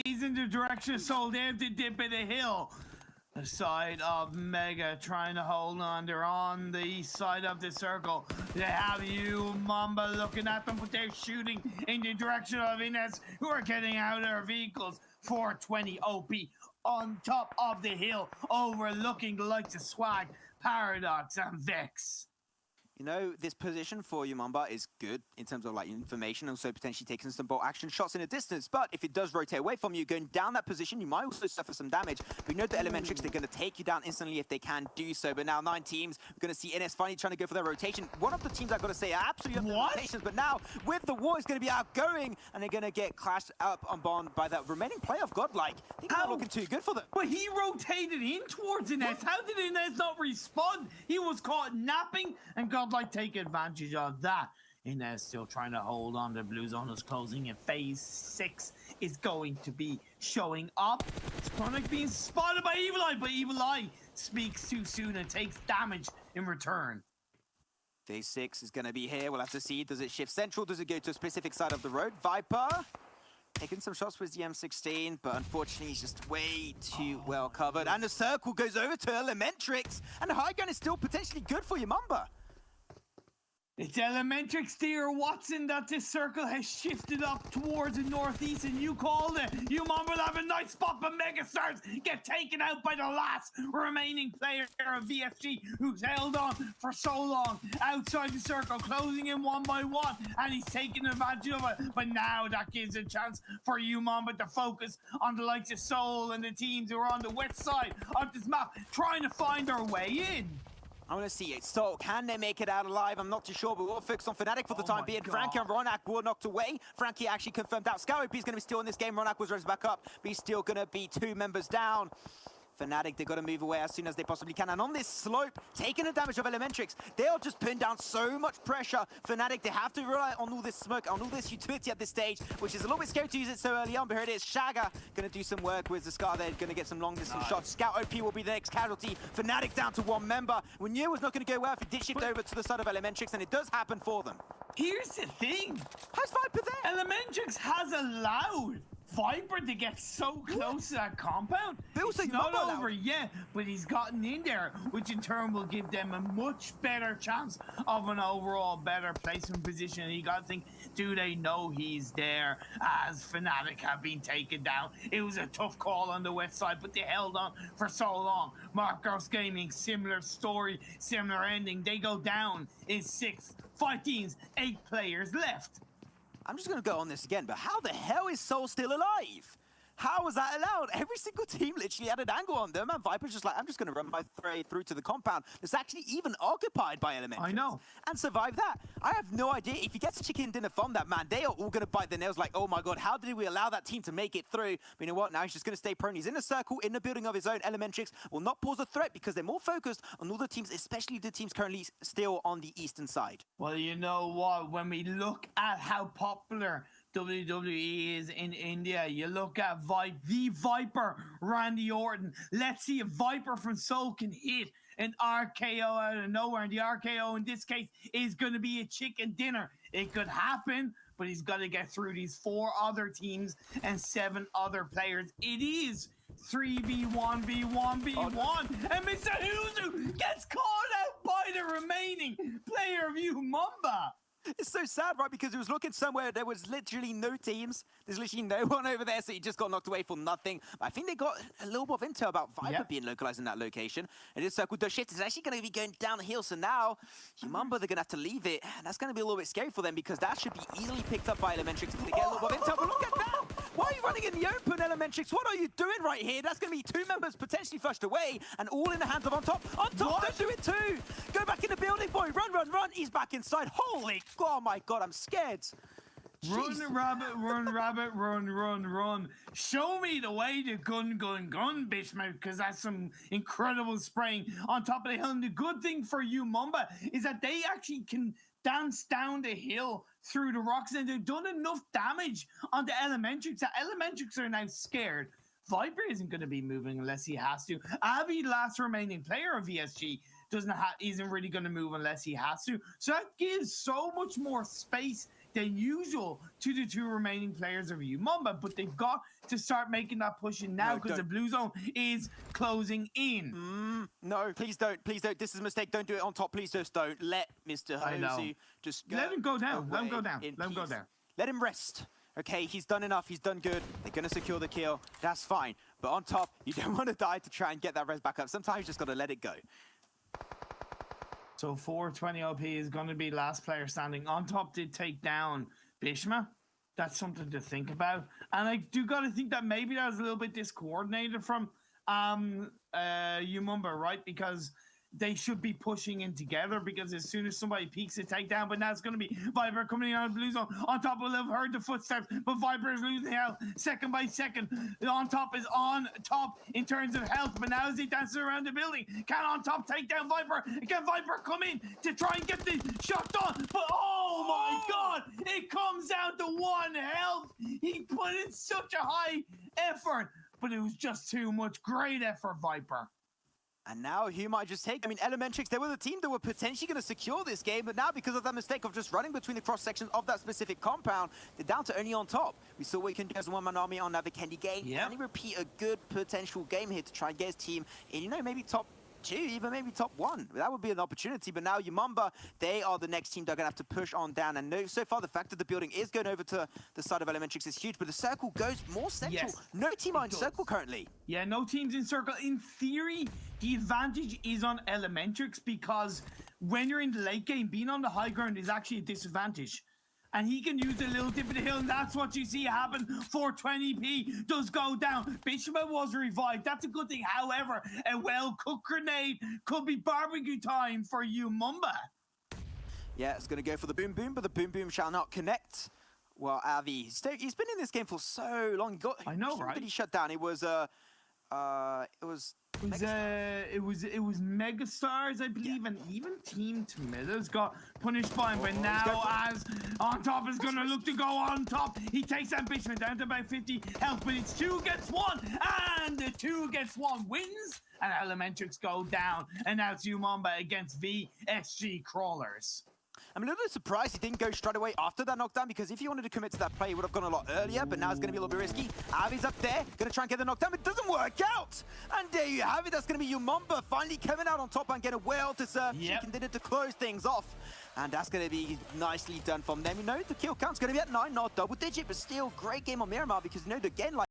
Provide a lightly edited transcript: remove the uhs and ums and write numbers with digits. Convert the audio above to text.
He's in the direction of Soul. They have to dip of the hill. The side of Mega trying to hold on. They're on the east side of the circle. They have you, Mamba, looking at them, but they're shooting in the direction of Ines, who are getting out of their vehicles. 420 OP on top of the hill, overlooking the likes of Swag, Paradox, and Vex. You know, this position for Yumamba is good in terms of like information, also potentially taking some bolt action shots in the distance. But if it does rotate away from you, going down that position, you might also suffer some damage. We know the Elementrix, they're going to take you down instantly if they can do so. But now 9 teams, we're going to see NS finally trying to go for their rotation. One of the teams I've got to say are absolutely up for rotations, but now with the war is going to be outgoing, and they're going to get clashed up on Bond by that remaining player of Godlike. I think it's not looking too good for them. But he rotated in towards Ines. How did Ines not respond? He was caught napping, and Godlike take advantage of that. Ines still trying to hold on. The blue zone is closing, and phase 6 is going to be showing up. It's Chronic being spotted by Evil Eye, but Evil Eye speaks too soon and takes damage in return. Phase 6 is going to be here. We'll have to see. Does it shift central? Does it go to a specific side of the road? Viper taking some shots with the M16, but unfortunately he's just way too well covered. And the circle goes over to Elementrix, and the high gun is still potentially good for Yumamba. It's Elementrix, dear Watson, that this circle has shifted up towards the northeast, and you called it. You Mom will have a nice spot, but Megastars get taken out by the last remaining player of VSG, who's held on for so long outside the circle, closing in one by one, and he's taking advantage of it. But now that gives a chance for you, Mamba, to focus on the likes of Soul and the teams who are on the west side of this map, trying to find their way in. I want to see it. So, can they make it out alive? I'm not too sure, but we'll focus on Fnatic for the time being. Frankie and Ronak were knocked away. Frankie actually confirmed out. Scout is going to be still in this game. Ronak was raised back up, but he's still going to be 2 members down. Fnatic, they've got to move away as soon as they possibly can. And on this slope, taking the damage of Elementrix, they are just putting down so much pressure. Fnatic, they have to rely on all this smoke, on all this utility at this stage, which is a little bit scary to use it so early on. But here it is, Shagger going to do some work with the Scar there, going to get some long distance shots. Scout OP will be the next casualty. Fnatic down to 1 member. We knew it was not going to go well if it did shift over to the side of Elementrix, and it does happen for them. Here's the thing. How's Viper there? Elementrix has allowed Viper to get so close to that compound. Also it's not over yet, but he's gotten in there, which in turn will give them a much better chance of an overall better placement position. And you gotta think, do they know he's there as Fnatic have been taken down? It was a tough call on the west side, but they held on for so long. Marcos Gaming, similar story, similar ending. They go down in 6, 5 teams, 8 players left. I'm just going to go on this again, but how the hell is Soul still alive? How was that allowed? Every single team literally had an angle on them, and Viper's just like, I'm just going to run my thread through to the compound that's actually even occupied by Elementrix. I know. And survive that. I have no idea. If he gets a chicken dinner from that man, they are all going to bite their nails like, oh my god, how did we allow that team to make it through? But you know what? Now he's just going to stay prone. He's in a circle, in the building of his own. Elementrix will not pose a threat because they're more focused on all the teams, especially the teams currently still on the eastern side. Well, you know what? When we look at how popular WWE is in India, you look at the Viper, Randy Orton. Let's see if Viper from Soul can hit an RKO out of nowhere. And the RKO in this case is going to be a chicken dinner. It could happen, but he's got to get through these 4 other teams and 7 other players. It is 3v1v1v1, and Mr. Huzu gets caught out by the remaining player of Mamba. It's so sad, right? Because it was looking somewhere, there was literally no teams. There's literally no one over there, so he just got knocked away for nothing. But I think they got a little bit of intel about Viper being localized in that location. And this circle does shift. It's actually going to be going downhill, so now Yumamba, they're going to have to leave it. And that's going to be a little bit scary for them because that should be easily picked up by Elementrix if they get a little bit of intel. But look at that! Why are you running in the open, Elementrix? What are you doing right here? That's going to be 2 members potentially flushed away and all in the hands of On Top. On Top, don't do it too! Go back in the building, boy. Run, run, run. He's back inside. Holy, oh my god, I'm scared. Run, rabbit, run, rabbit, run, run, run. Show me the way to gun, Bismuth, because that's some incredible spraying on top of the hill. And the good thing for you, Mamba, is that they actually can dance down the hill through the rocks, and they've done enough damage on the Elementrix that Elementrix are now scared. Viper isn't going to be moving unless he has to. Avi, last remaining player of VSG, isn't really going to move unless he has to. So that gives so much more space than usual to the two remaining players of Umamba, but they've got to start making that push in now No, because the don't. blue zone is closing in. No, please don't. Please don't. This is a mistake. Don't do it on top. Please just don't. Let Mr. I know. Hosey just go. Let him go down. Let him go away down. in Let him go peace. down. Let him rest. Okay, he's done enough. He's done good. They're going to secure the kill. That's fine. But on top, you don't want to die to try and get that res back up. Sometimes you just got to let it go. So 420 OP is going to be last player standing. On top did take down Bishma. That's something to think about. And I do got to think that maybe that was a little bit discoordinated from Umumba, right? Because they should be pushing in together because as soon as somebody peeks a takedown, but now it's going to be Viper coming in on the blue zone. On top will have heard the footsteps, but Viper is losing health second by second. On top is on top in terms of health, but now as he dances around the building, can on top take down Viper? Can Viper come in to try and get the shot done? But oh my god, it comes down to one health. He put in such a high effort, but it was just too much. Great effort, Viper. And now Hugh might just take. I mean, Elementrix, they were the team that were potentially going to secure this game, but now because of that mistake of just running between the cross sections of that specific compound, they're down to only on top. We saw what he can do as a one-man army on Vikendi game. Yep. Can he repeat a good potential game here to try and get his team in, you know, maybe top 2, even maybe top 1? That would be an opportunity, but now Umamba, they are the next team they're going to have to push on down. And no, so far, the fact that the building is going over to the side of Elementrix is huge, but the circle goes more central. Yes, no team are in does. circle currently. Yeah, no teams in circle. In theory, the advantage is on Elementrix because when you're in the late game, being on the high ground is actually a disadvantage. And he can use a little dip of the hill, and that's what you see happen. 420p does go down. Bishop was revived. That's a good thing. However, a well-cooked grenade could be barbecue time for Umumba. Yeah, it's going to go for the boom boom, but the boom boom shall not connect. Well, Avi, he's been in this game for so long. I know, right? Did he shut down? It was It was Megastars, I believe, and even Team Tomatos got punished by him. But now, as on top is going to look to go on top, he takes Ambition down to about 50 health, but it's 2 against 1, and the 2 against 1 wins, and Elementrix go down, and now it's Umamba against VSG Crawlers. I'm a little bit surprised he didn't go straight away after that knockdown, because if he wanted to commit to that play, he would have gone a lot earlier, but now it's going to be a little bit risky. Avi's up there, going to try and get the knockdown, but it doesn't work out! And there you have it, that's going to be Umamba finally coming out on top and getting a well-deserved chicken dinner to close things off. And that's going to be nicely done from them. You know, the kill count's going to be at 9, not double digit, but still great game on Miramar, because you know, again, like